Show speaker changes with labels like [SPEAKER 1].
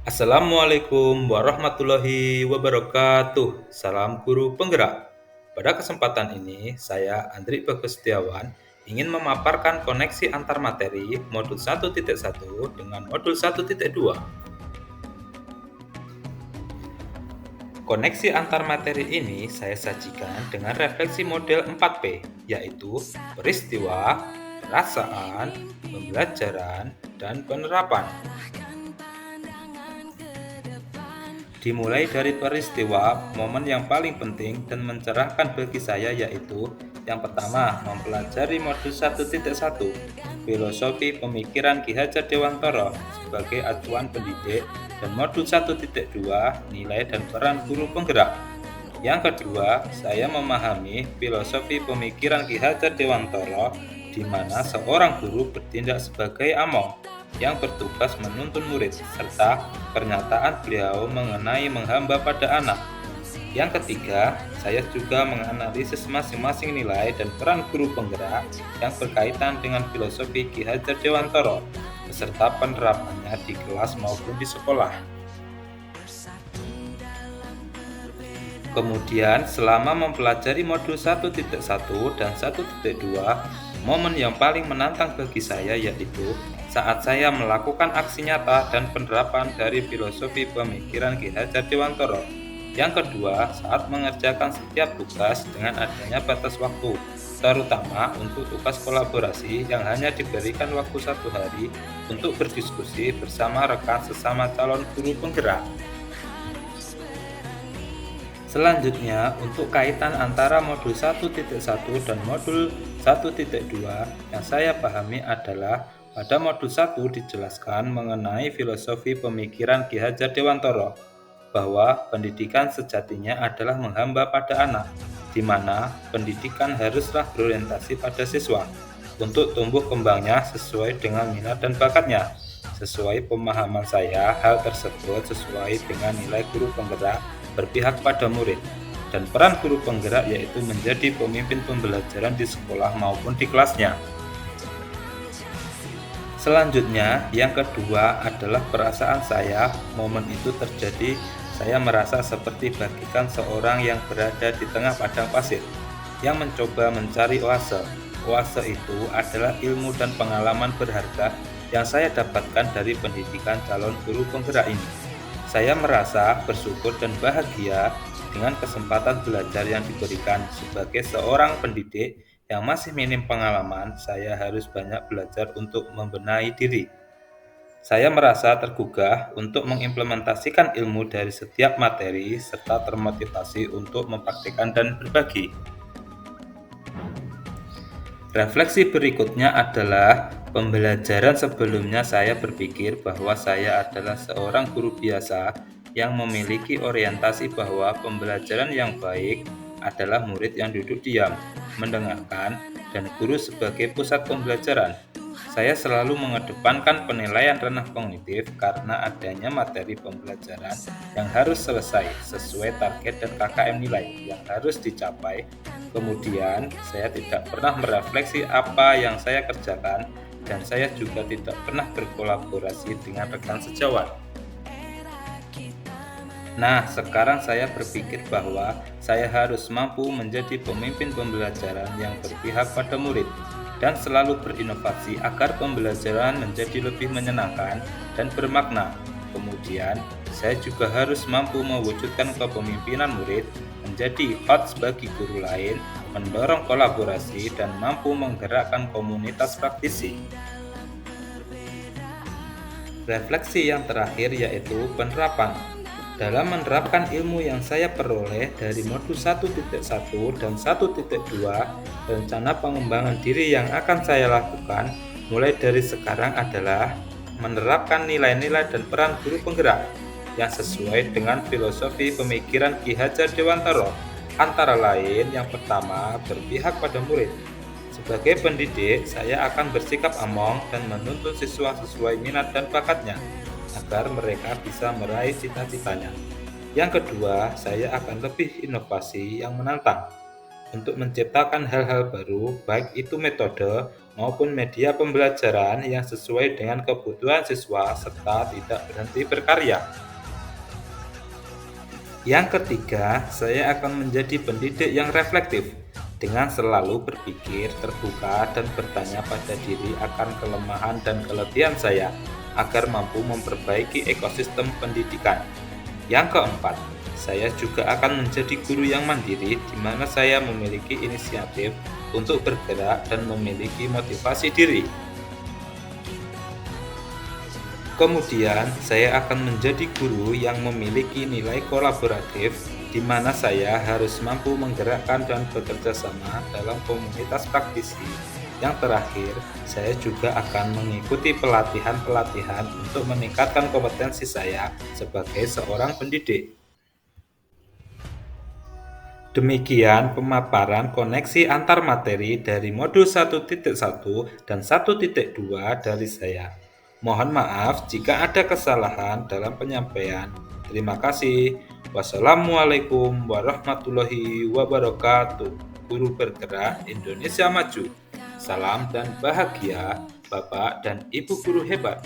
[SPEAKER 1] Assalamualaikum warahmatullahi wabarakatuh. Salam guru penggerak. Pada kesempatan ini, saya Andri Bagus Setiawan ingin memaparkan koneksi antar materi modul 1.1 dengan modul 1.2. Koneksi antar materi ini saya sajikan dengan refleksi model 4P, yaitu peristiwa, perasaan, pembelajaran, dan penerapan. Dimulai dari peristiwa, momen yang paling penting dan mencerahkan bagi saya yaitu yang pertama, mempelajari modul 1.1 Filosofi Pemikiran Ki Hajar Dewantara sebagai acuan pendidik dan modul 1.2 Nilai dan Peran Guru Penggerak. Yang kedua, saya memahami filosofi pemikiran Ki Hajar Dewantara di mana seorang guru bertindak sebagai among yang bertugas menuntun murid, serta pernyataan beliau mengenai menghamba pada anak. Yang ketiga, saya juga menganalisis masing-masing nilai dan peran guru penggerak yang berkaitan dengan filosofi Ki Hajar Dewantara, beserta penerapannya di kelas maupun di sekolah. Kemudian, selama mempelajari modul 1.1 dan 1.2, momen yang paling menantang bagi saya yaitu saat saya melakukan aksi nyata dan penerapan dari filosofi pemikiran Ki Hajar Dewantara. Yang kedua, saat mengerjakan setiap tugas dengan adanya batas waktu, terutama untuk tugas kolaborasi yang hanya diberikan waktu 1 hari untuk berdiskusi bersama rekan sesama calon guru penggerak. Selanjutnya, untuk kaitan antara modul 1.1 dan modul 1.2 yang saya pahami adalah pada modul 1 dijelaskan mengenai filosofi pemikiran Ki Hajar Dewantara bahwa pendidikan sejatinya adalah menghamba pada anak, di mana pendidikan haruslah berorientasi pada siswa untuk tumbuh kembangnya sesuai dengan minat dan bakatnya. Sesuai pemahaman saya, hal tersebut sesuai dengan nilai guru penggerak berpihak pada murid, dan peran guru penggerak yaitu menjadi pemimpin pembelajaran di sekolah maupun di kelasnya. Selanjutnya, yang kedua adalah perasaan saya. Momen itu terjadi saya merasa seperti bagikan seorang yang berada di tengah padang pasir yang mencoba mencari oase. Oase itu adalah ilmu dan pengalaman berharga yang saya dapatkan dari pendidikan calon guru penggerak ini. Saya merasa bersyukur dan bahagia dengan kesempatan belajar yang diberikan. Sebagai seorang pendidik yang masih minim pengalaman, saya harus banyak belajar untuk membenahi diri. Saya merasa tergugah untuk mengimplementasikan ilmu dari setiap materi serta termotivasi untuk mempraktikkan dan berbagi. Refleksi berikutnya adalah pembelajaran sebelumnya saya berpikir bahwa saya adalah seorang guru biasa yang memiliki orientasi bahwa pembelajaran yang baik adalah murid yang duduk diam, mendengarkan, dan guru sebagai pusat pembelajaran. Saya selalu mengedepankan penilaian ranah kognitif karena adanya materi pembelajaran yang harus selesai sesuai target dan KKM nilai yang harus dicapai. Kemudian, saya tidak pernah merefleksi apa yang saya kerjakan dan saya juga tidak pernah berkolaborasi dengan rekan sejawat. Nah, sekarang saya berpikir bahwa saya harus mampu menjadi pemimpin pembelajaran yang berpihak pada murid dan selalu berinovasi agar pembelajaran menjadi lebih menyenangkan dan bermakna. Kemudian, saya juga harus mampu mewujudkan kepemimpinan murid, menjadi host bagi guru lain, mendorong kolaborasi, dan mampu menggerakkan komunitas praktisi. Refleksi yang terakhir yaitu penerapan. Dalam menerapkan ilmu yang saya peroleh dari modul 1.1 dan 1.2, rencana pengembangan diri yang akan saya lakukan mulai dari sekarang adalah menerapkan nilai-nilai dan peran guru penggerak yang sesuai dengan filosofi pemikiran Ki Hajar Dewantara. Antara lain, yang pertama, berpihak pada murid. Sebagai pendidik, saya akan bersikap among dan menuntun siswa sesuai minat dan bakatnya, agar mereka bisa meraih cita-citanya. Yang kedua, saya akan lebih inovasi yang menantang. untuk menciptakan hal-hal baru, baik itu metode maupun media pembelajaran yang sesuai dengan kebutuhan siswa serta tidak berhenti berkarya. Yang ketiga, saya akan menjadi pendidik yang reflektif dengan selalu berpikir terbuka dan bertanya pada diri akan kelemahan dan kelebihan saya agar mampu memperbaiki ekosistem pendidikan. Yang keempat, saya juga akan menjadi guru yang mandiri di mana saya memiliki inisiatif untuk bergerak dan memiliki motivasi diri. Kemudian, saya akan menjadi guru yang memiliki nilai kolaboratif di mana saya harus mampu menggerakkan dan bekerja sama dalam komunitas praktisi. Yang terakhir, saya juga akan mengikuti pelatihan-pelatihan untuk meningkatkan kompetensi saya sebagai seorang pendidik. Demikian pemaparan koneksi antar materi dari modul 1.1 dan 1.2 dari saya. Mohon maaf jika ada kesalahan dalam penyampaian. Terima kasih. Wassalamualaikum warahmatullahi wabarakatuh. Guru bergerak Indonesia maju. Salam dan bahagia, Bapak dan Ibu guru hebat.